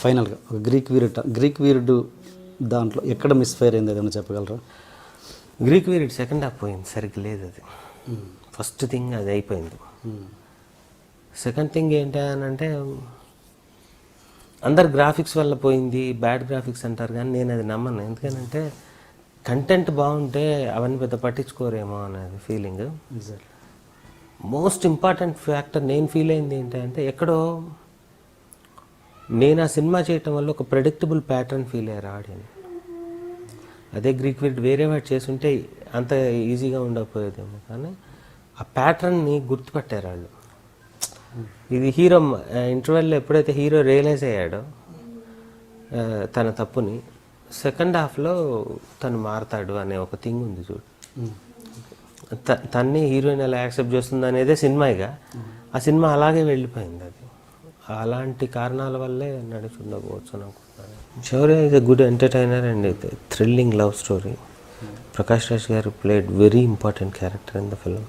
ఫైనల్గా ఒక గ్రీక్ వీరుడు దాంట్లో ఎక్కడ మిస్ఫైర్ అయింది ఏదైనా చెప్పగలరా? గ్రీక్ వీరుడు సెకండ్ హాఫ్ పోయింది, సరిగ్గా లేదు అది. ఫస్ట్ థింగ్ అది అయిపోయింది. సెకండ్ థింగ్ ఏంటి అని అంటే అందరు గ్రాఫిక్స్ వల్ల పోయింది, బ్యాడ్ గ్రాఫిక్స్ అంటారు, కానీ నేను అది నమ్మను. ఎందుకంటే కంటెంట్ బాగుంటే అవన్నీ పెద్ద పట్టించుకోరేమో అనేది ఫీలింగ్. మోస్ట్ ఇంపార్టెంట్ ఫ్యాక్టర్ నేను ఫీల్ అయింది ఏంటంటే, ఎక్కడో నేను ఆ సినిమా చేయటం వల్ల ఒక ప్రెడిక్టబుల్ ప్యాటర్న్ ఫీల్ అయ్యారు ఆడియన్స్. అదే గ్రీక్ వీరుడు వేరే వాడు చేసుంటే అంత ఈజీగా ఉండకపోయేదేమో, కానీ ఆ ప్యాటర్న్ని గుర్తుపట్టారు వాళ్ళు. ఇది హీరో ఇంటర్వెల్లో ఎప్పుడైతే హీరో రియలైజ్ అయ్యాడో తన తప్పుని, సెకండ్ హాఫ్లో తను మారతాడు అనే ఒక థింగ్ ఉంది చూడు. తన్ని హీరోయిన్ ఎలా యాక్సెప్ట్ చేస్తుంది అనేదే సినిమాగా. ఆ సినిమా అలాగే వెళ్ళిపోయింది. అది అలాంటి కారణాల వల్లే నడిచి ఉండకపోవచ్చు అని అనుకుంటున్నాను. Shaurya is a good entertainer and thrilling love story. Prakash Raj garu played very important character in the film.